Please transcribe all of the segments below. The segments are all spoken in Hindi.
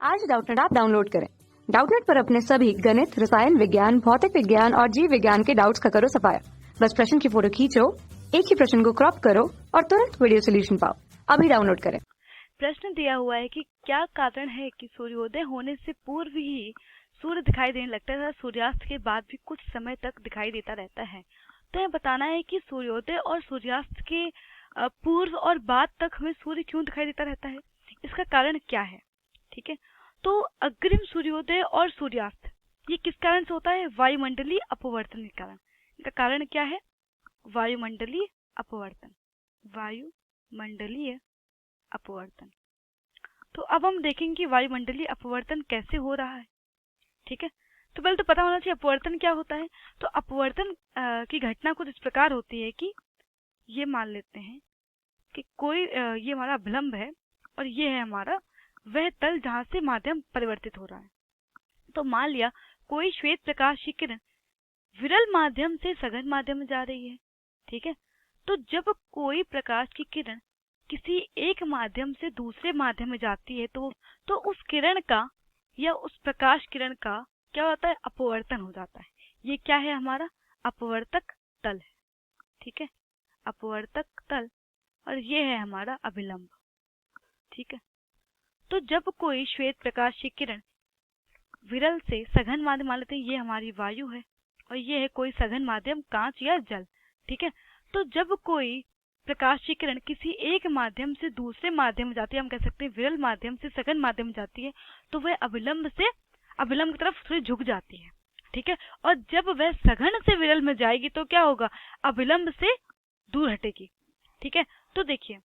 आज डाउटनेट ऐप डाउनलोड करें। डाउटनेट पर अपने सभी गणित, रसायन विज्ञान, भौतिक विज्ञान और जीव विज्ञान के डाउट्स का करो सफाया। बस प्रश्न की फोटो खींचो, एक ही प्रश्न को क्रॉप करो और तुरंत वीडियो सोल्यूशन पाओ। अभी डाउनलोड करें। प्रश्न दिया हुआ है कि क्या कारण है कि सूर्योदय होने से पूर्व ही सूर्य दिखाई देने लगता है, सूर्यास्त के बाद भी कुछ समय तक दिखाई देता रहता है। तो यह बताना है कि सूर्योदय और सूर्यास्त के पूर्व और बाद तक हमें सूर्य क्यों दिखाई देता रहता है, इसका कारण क्या है। ठीक है, तो अग्रिम सूर्योदय और सूर्यास्त ये किस कारण से होता है? वायुमंडलीय अपवर्तन के कारण। इसका कारण क्या है? वायुमंडलीय अपवर्तन। वायुमंडलीय अपवर्तन। तो अब हम देखेंगे कि वायुमंडलीय अपवर्तन कैसे हो रहा है। ठीक है, तो पहले तो पता होना चाहिए अपवर्तन क्या होता है। तो अपवर्तन की घटना कुछ इस प्रकार होती है कि ये मान लेते हैं कि कोई ये हमारा अभिलंब है और ये है हमारा वह तल जहाँ से माध्यम परिवर्तित हो रहा है। तो मान लिया कोई श्वेत प्रकाश की किरण विरल माध्यम से सघन माध्यम में जा रही है। ठीक है, तो जब कोई प्रकाश की किरण किसी एक माध्यम से दूसरे माध्यम में जाती है तो उस किरण का या उस प्रकाश किरण का क्या होता है? अपवर्तन हो जाता है। ये क्या है? हमारा अपवर्तक तल है। ठीक है, अपवर्तक तल, और ये है हमारा अभिलंब। ठीक है, तो जब कोई श्वेत प्रकाश की किरण विरल से सघन माध्यम, मान लेते हैं ये हमारी वायु है और ये है कोई सघन माध्यम, कांच या जल। ठीक है, तो जब कोई प्रकाश की किरण किसी एक माध्यम से दूसरे माध्यम में जाती है, हम कह सकते हैं विरल माध्यम से सघन माध्यम में जाती है, तो वह अभिलंब की तरफ थोड़ी झुक जाती है। ठीक है, और जब वह सघन से विरल में जाएगी तो क्या होगा? अभिलंब से दूर हटेगी। ठीक है, तो देखिए,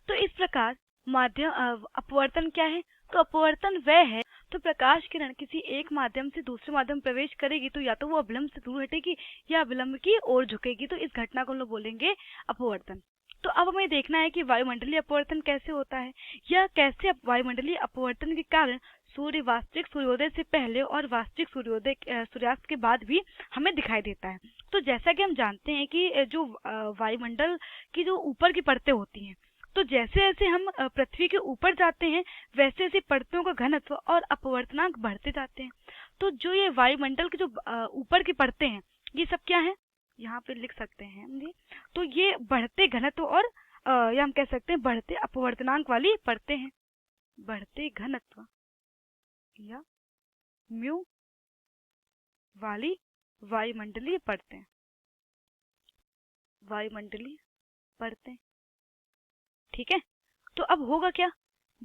तो इस प्रकार माध्यम अपवर्तन क्या है? तो अपवर्तन वह है तो प्रकाश किरण किसी एक माध्यम से दूसरे माध्यम में प्रवेश करेगी तो या तो वो अभिलंब से दूर हटेगी या अभिलंब की ओर झुकेगी, तो इस घटना को हम लोग बोलेंगे अपवर्तन। तो अब हमें देखना है कि वायुमंडलीय अपवर्तन कैसे होता है, या कैसे वायुमंडलीय अपवर्तन के कारण सूर्य वास्तविक सूर्योदय से पहले और वास्तविक सूर्यास्त के बाद भी हमें दिखाई देता है। तो जैसा कि हम जानते हैं कि जो वायुमंडल की जो ऊपर की परतें होती हैं, तो जैसे जैसे हम पृथ्वी के ऊपर जाते हैं वैसे वैसे परतों का घनत्व और अपवर्तनांक बढ़ते जाते हैं। तो जो ये वायुमंडल की जो ऊपर की परतें हैं, ये सब क्या है? यहाँ पे लिख सकते हैं हम ये। तो ये बढ़ते घनत्व और या हम कह सकते हैं बढ़ते अपवर्तनांक वाली परतें हैं। बढ़ते घनत्व या म्यू वाली वायुमंडलीय परतें। वायुमंडलीय परतें। ठीक है, तो अब होगा क्या?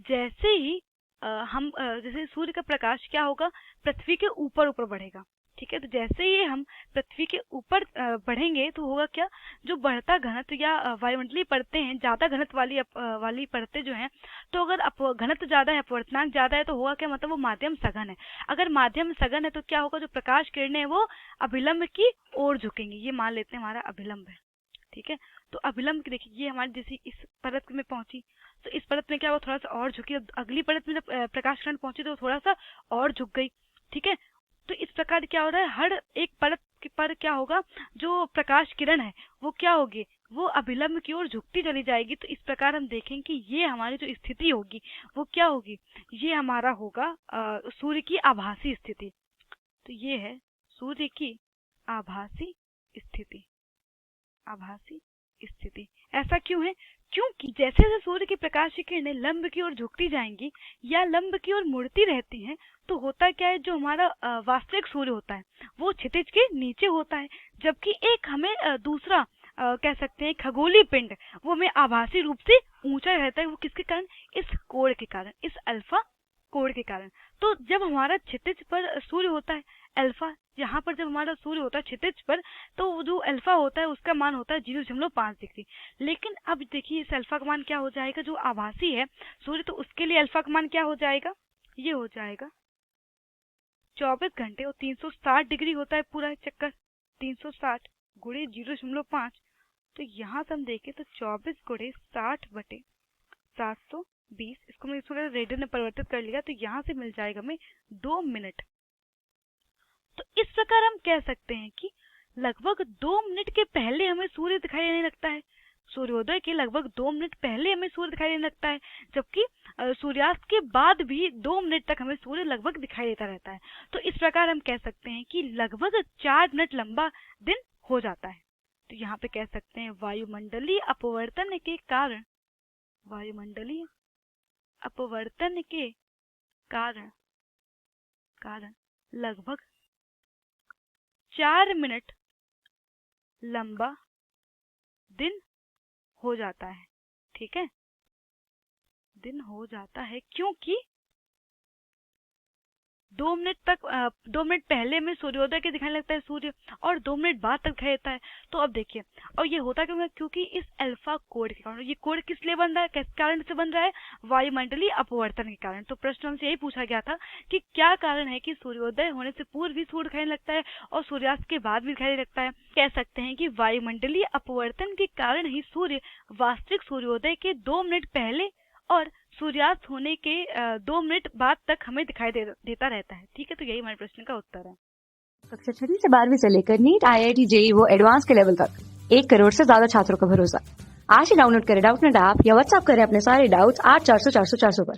जैसे ही जैसे सूर्य का प्रकाश क्या होगा? पृथ्वी के ऊपर ऊपर बढ़ेगा। ठीक है, तो जैसे ही हम पृथ्वी के ऊपर बढ़ेंगे तो होगा क्या? जो बढ़ता घनत्व या वायुमंडलीय परतें हैं, ज्यादा घनत्व वाली परतें जो हैं, तो अगर घनत्व ज्यादा है, अपवर्तनांक ज्यादा है, तो होगा क्या? मतलब वो माध्यम सघन है। अगर माध्यम सघन है तो क्या होगा? जो प्रकाश किरणें हैं वो अभिलंब की ओर झुकेंगी। ये मान लेते हैं हमारा अभिलंब है। ठीक है, तो अभिलंब की देखिए ये हमारी जैसे इस परत में पहुंची तो इस परत में क्या हुआ? थोड़ा सा और झुकी। अगली परत में जब प्रकाश किरण पहुंची तो थोड़ा सा और झुक गई। ठीक है, तो इस प्रकार क्या हो रहा है? हर एक परत पर क्या होगा? जो प्रकाश किरण है वो क्या होगी? वो अभिलंब की ओर झुकती चली जाएगी। तो इस प्रकार हम देखें कि ये हमारी जो स्थिति होगी वो क्या होगी? ये हमारा होगा सूर्य की आभासी स्थिति। तो ये है सूर्य की आभासी स्थिति। आभासी स्थिति। ऐसा क्यों है? क्योंकि जैसे जैसे सूर्य की प्रकाश की किरणें लंब की ओर झुकती जाएंगी या लंब की ओर मुड़ती रहती हैं, तो होता क्या है? जो हमारा वास्तविक सूर्य होता है वो क्षितिज के नीचे होता है, जबकि एक हमें दूसरा कह सकते हैं खगोलीय पिंड वो हमें आभासी रूप से ऊंचा रहता है। वो किसके कारण? इस कोण के कारण, इस अल्फा कोण के कारण। तो जब हमारा क्षितिज पर सूर्य होता है अल्फा, यहाँ पर जब हमारा सूर्य होता है क्षितिज पर, तो जो अल्फा होता है उसका मान होता है 0.5 डिग्री। लेकिन अब देखिए इस अल्फा का मान क्या हो जाएगा? जो आभासी है सूर्य, तो उसके लिए अल्फा का मान क्या हो जाएगा? ये हो जाएगा 24 घंटे और 360 डिग्री होता है पूरा चक्कर। 360 गुणे 0.5, तो यहाँ से हम देखें तो 24 गुणे 60/720, इसको मैं थोड़ा रेडियन में परिवर्तित कर लिया तो यहाँ से मिल जाएगा हमें 2 मिनट। तो इस प्रकार हम कह सकते हैं कि लगभग 2 मिनट के पहले हमें सूर्य दिखाई देने लगता है। सूर्योदय के लगभग 2 मिनट पहले हमें सूर्य दिखाई देने लगता है, जबकि सूर्यास्त के बाद भी 2 मिनट तक हमें सूर्य लगभग दिखाई देता रहता है। तो इस प्रकार हम कह सकते हैं कि लगभग 4 मिनट लंबा दिन हो जाता है। तो यहाँ पे कह सकते हैं वायुमंडलीय अपवर्तन के कारण, वायुमंडलीय अपवर्तन के कारण लगभग 4 मिनट लंबा दिन हो जाता है। ठीक है, दिन हो जाता है क्योंकि 2 मिनट पहले में सूर्योदय के दिखाने लगता है सूर्य, और 2 मिनट बाद तक दिखाई देता है। तो अब देखिए, और ये होता क्यों है? क्योंकि इस अल्फा कोड के कारण। ये कोड किस लिए बन रहा है, किस कारण से बन रहा है? वायुमंडलीय अपवर्तन के कारण। तो प्रश्न हमसे यही पूछा गया था कि क्या कारण है कि सूर्योदय होने से पूर्व भी सूर्य दिखाई लगता है और सूर्यास्त के बाद भी दिखाई लगता है। कह सकते हैं कि वायुमंडलीय अपवर्तन के कारण ही सूर्य वास्तविक सूर्योदय के 2 मिनट पहले और सूर्यास्त होने के 2 मिनट बाद तक हमें दिखाई देता रहता है। ठीक है, तो यही हमारे प्रश्न का उत्तर है। कक्षा 6वीं से 12वीं से लेकर नीट, IIT, JEE वो एडवांस के लेवल तक 1 करोड़ से ज्यादा छात्रों का भरोसा। आज ही डाउनलोड करें डाउटनेट ऐप या व्हाट्सएप करें अपने सारे डाउट्स 8400 400 400 पर।